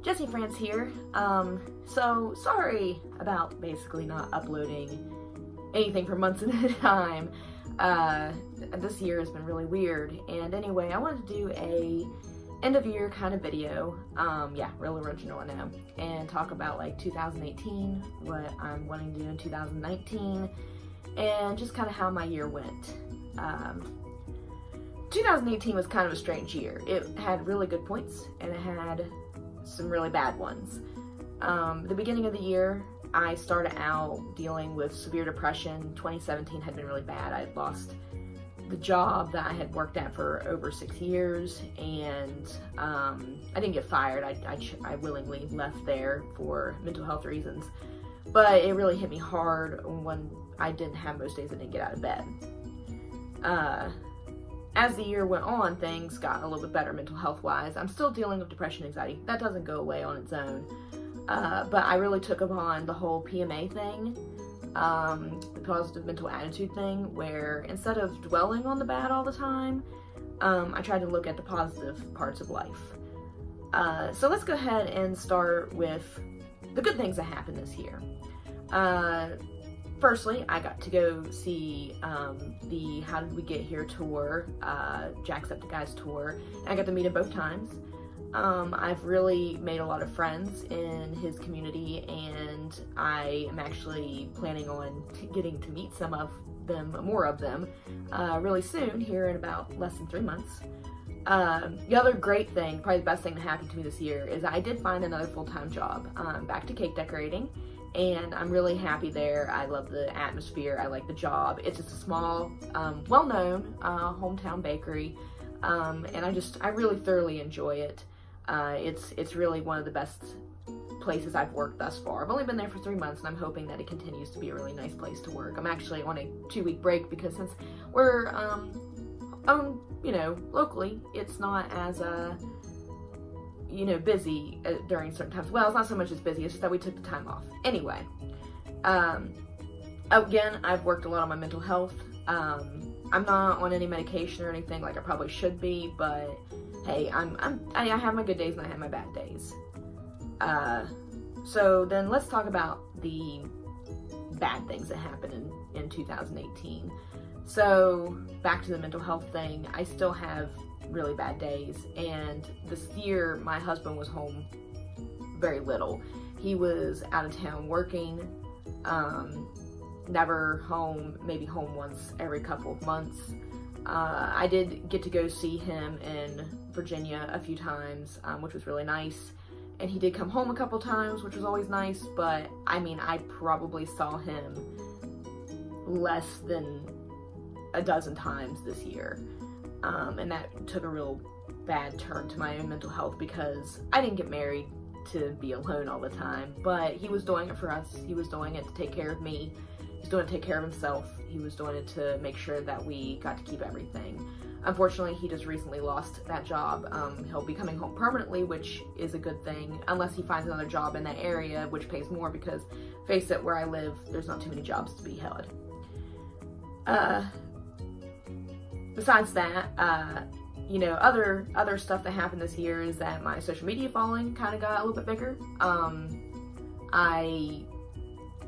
Jessie France here. So sorry about basically not uploading anything for months at a time. This year has been really weird. And anyway, I wanted to do a end of year kind of video. Yeah, real original, I know. And talk about like 2018, what I'm wanting to do in 2019, and just kind of how my year went. 2018 was kind of a strange year. It had really good points and it had some really bad ones. The beginning of the year, I started out dealing with severe depression. 2017 had been really bad. I had lost the job that I had worked at for over 6 years, and I didn't get fired. I willingly left there for mental health reasons, but it really hit me hard when I didn't have most days I didn't get out of bed. As the year went on, things got a little bit better mental health wise. I'm still dealing with depression and anxiety. That doesn't go away on its own. But I really took upon the whole PMA thing, the positive mental attitude thing, where instead of dwelling on the bad all the time, I tried to look at the positive parts of life. So let's go ahead and start with the good things that happened this year. Firstly, I got to go see the How Did We Get Here tour, Jacksepticeye's tour, and I got to meet him both times. I've really made a lot of friends in his community, and I am actually planning on getting to meet some of them, more of them, really soon, here in about less than 3 months. The other great thing, probably the best thing that happened to me this year, is I did find another full-time job. Back to cake decorating. And I'm really happy there. I love the atmosphere. I like the job. It's just a small, well-known hometown bakery, and I really thoroughly enjoy it. It's really one of the best places I've worked thus far. I've only been there for 3 months, and I'm hoping that it continues to be a really nice place to work. I'm actually on a 2-week break because since we're locally, it's not as busy during certain times. Well, it's not so much as busy, it's just that we took the time off. Anyway, again, I've worked a lot on my mental health. I'm not on any medication or anything like I probably should be, but hey, I have my good days and I have my bad days. So then let's talk about the bad things that happened in 2018. So back to the mental health thing, I still have really bad days, and this year my husband was home very little. He was out of town working, never home, maybe home once every couple of months. I did get to go see him in Virginia a few times, which was really nice, and he did come home a couple times, which was always nice, but I mean, I probably saw him less than a dozen times this year. And that took a real bad turn to my own mental health because I didn't get married to be alone all the time, but he was doing it for us. He was doing it to take care of me. He was doing it to take care of himself. He was doing it to make sure that we got to keep everything. Unfortunately, he just recently lost that job. He'll be coming home permanently, which is a good thing, unless he finds another job in that area, which pays more because, face it, where I live, there's not too many jobs to be held. Besides that, other stuff that happened this year is that my social media following kind of got a little bit bigger. I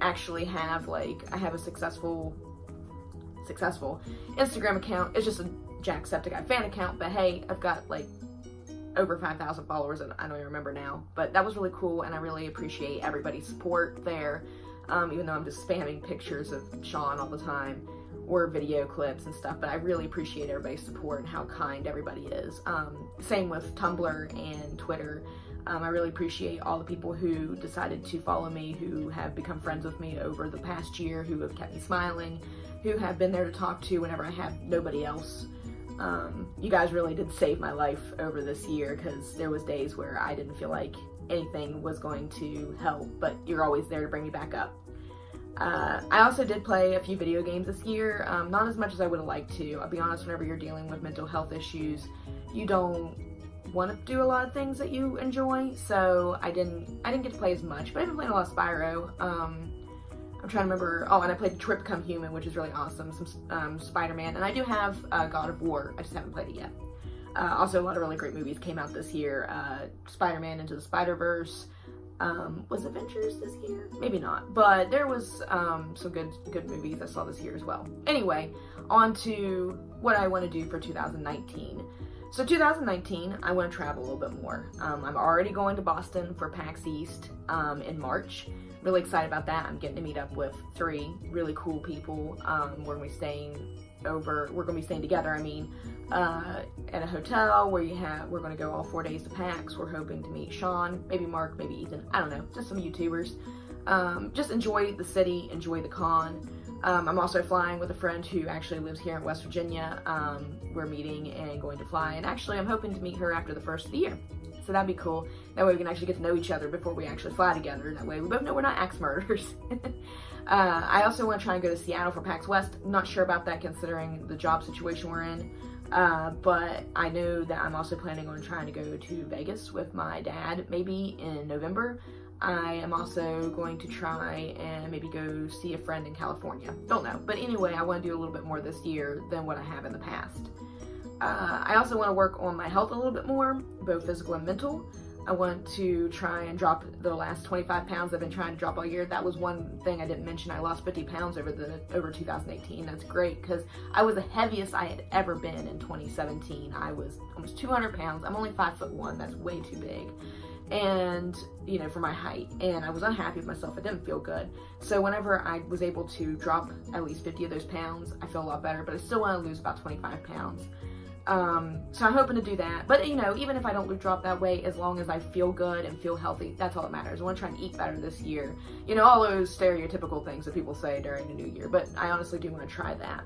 actually have I have a successful Instagram account. It's just a Jacksepticeye fan account, but hey, I've got over 5,000 followers, and I don't even remember now. But that was really cool, and I really appreciate everybody's support there. Even though I'm just spamming pictures of Sean all the time, or video clips and stuff, but I really appreciate everybody's support and how kind everybody is. Same with Tumblr and Twitter. I really appreciate all the people who decided to follow me, who have become friends with me over the past year, who have kept me smiling, who have been there to talk to whenever I have nobody else. You guys really did save my life over this year, because there was days where I didn't feel like anything was going to help, but you're always there to bring me back up. I also did play a few video games this year, not as much as I would have liked to. I'll be honest, whenever you're dealing with mental health issues, you don't want to do a lot of things that you enjoy, so I didn't get to play as much, but I've been playing a lot of Spyro. I'm trying to remember, and I played Detroit Become Human, which is really awesome, some Spider-Man, and I do have God of War, I just haven't played it yet. Also, a lot of really great movies came out this year. Spider-Man Into the Spider-Verse. Was Avengers this year? Maybe not, but there was some good movies I saw this year as well. Anyway, on to what I want to do for 2019. So 2019, I want to travel a little bit more. I'm already going to Boston for PAX East in March. Really excited about that. I'm getting to meet up with 3 really cool people. We're going to be staying together, at a hotel where we're going to go all 4 days to PAX. We're hoping to meet Sean, maybe Mark, maybe Ethan, I don't know, just some YouTubers. Just enjoy the city, enjoy the con. I'm also flying with a friend who actually lives here in West Virginia. We're meeting and going to fly, and actually I'm hoping to meet her after the first of the year. So that'd be cool. That way we can actually get to know each other before we actually fly together. That way we both know we're not axe murderers. I also want to try and go to Seattle for PAX West. I'm not sure about that considering the job situation we're in. But I know that I'm also planning on trying to go to Vegas with my dad maybe in November. I am also going to try and maybe go see a friend in California. Don't know. But anyway, I want to do a little bit more this year than what I have in the past. I also want to work on my health a little bit more, both physical and mental. I want to try and drop the last 25 pounds I've been trying to drop all year. That was one thing I didn't mention. I lost 50 pounds over 2018. That's great because I was the heaviest I had ever been in 2017. I was almost 200 pounds. I'm only 5'1". That's way too big. And, for my height. And I was unhappy with myself. It didn't feel good. So whenever I was able to drop at least 50 of those pounds, I feel a lot better. But I still want to lose about 25 pounds. So I'm hoping to do that, but even if I don't drop that weight, as long as I feel good and feel healthy, that's all that matters. I want to try and eat better this year. All those stereotypical things that people say during the new year, but I honestly do want to try that.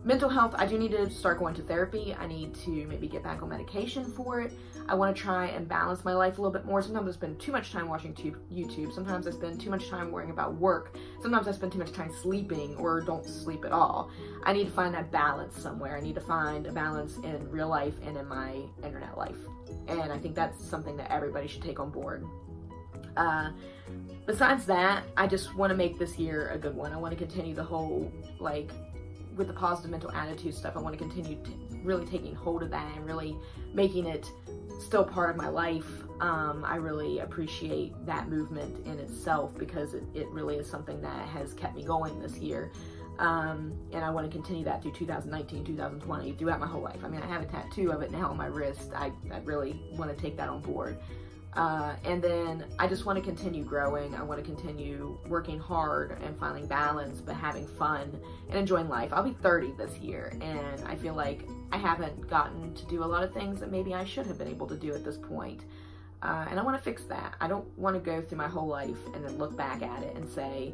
Mental health, I do need to start going to therapy. I need to maybe get back on medication for it. I want to try and balance my life a little bit more. Sometimes I spend too much time watching YouTube. Sometimes I spend too much time worrying about work. Sometimes I spend too much time sleeping or don't sleep at all. I need to find that balance somewhere. I need to find a balance in real life and in my internet life. And I think that's something that everybody should take on board. Besides that, I just want to make this year a good one. I want to continue the whole, with the positive mental attitude stuff. I want to continue really taking hold of that and really making it still part of my life. I really appreciate that movement in itself because it really is something that has kept me going this year. And I want to continue that through 2019, 2020, throughout my whole life. I have a tattoo of it now on my wrist. I really want to take that on board. And then I just want to continue growing. I want to continue working hard and finding balance, but having fun and enjoying life. I'll be 30 this year, and I feel like I haven't gotten to do a lot of things that maybe I should have been able to do at this point. And I want to fix that. I don't want to go through my whole life and then look back at it and say,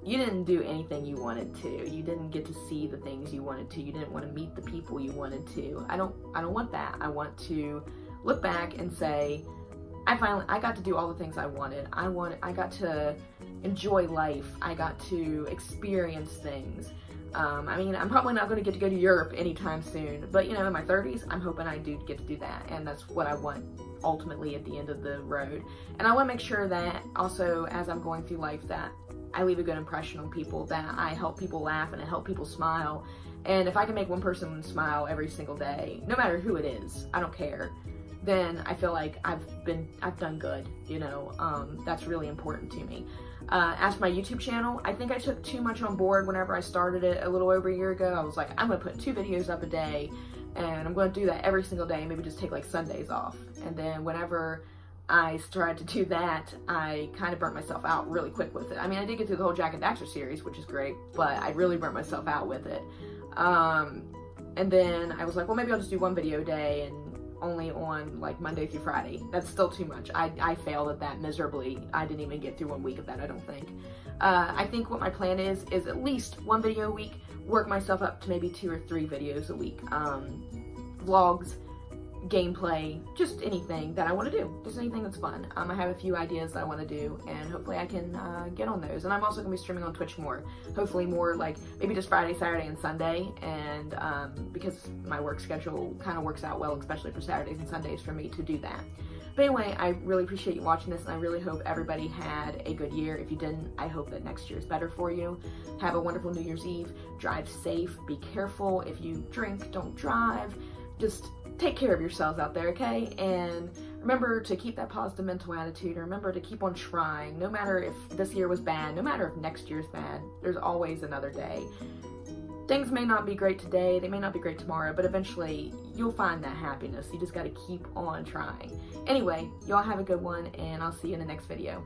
you didn't do anything you wanted to. You didn't get to see the things you wanted to. You didn't want to meet the people you wanted to. I don't want that. I want to look back and say, I got to do all the things I wanted. I got to enjoy life. I got to experience things. I'm probably not going to go to Europe anytime soon, but in my 30s, I'm hoping I do get to do that, and that's what I want ultimately at the end of the road. And I want to make sure that also, as I'm going through life, that I leave a good impression on people, that I help people laugh and I help people smile. And if I can make one person smile every single day, no matter who it is, I don't care, then I feel like I've done good, that's really important to me. As for my YouTube channel, I think I took too much on board whenever I started it a little over a year ago. I was like, I'm going to put 2 videos up a day, and I'm going to do that every single day, maybe just take Sundays off. And then whenever I started to do that, I kind of burnt myself out really quick with it. I did get through the whole Jak and Daxter series, which is great, but I really burnt myself out with it. And then I was like, well, maybe I'll just do 1 video a day and only on Monday through Friday. That's still too much. I failed at that miserably. I didn't even get through 1 week of that, I don't think. I think what my plan is at least 1 video a week, work myself up to maybe 2 or 3 videos a week. Vlogs, gameplay, just anything that I want to do. Just anything that's fun. I have a few ideas that I want to do, and hopefully I can get on those. And I'm also going to be streaming on Twitch more. Hopefully more maybe just Friday, Saturday, and Sunday. And because my work schedule kind of works out well, especially for Saturdays and Sundays for me to do that. But anyway, I really appreciate you watching this, and I really hope everybody had a good year. If you didn't, I hope that next year is better for you. Have a wonderful New Year's Eve. Drive safe. Be careful. If you drink, don't drive. just take care of yourselves out there, okay? And remember to keep that positive mental attitude. Remember to keep on trying. No matter if this year was bad, no matter if next year's bad, there's always another day. Things may not be great today, they may not be great tomorrow, but eventually you'll find that happiness. You just got to keep on trying. Anyway, y'all have a good one, and I'll see you in the next video.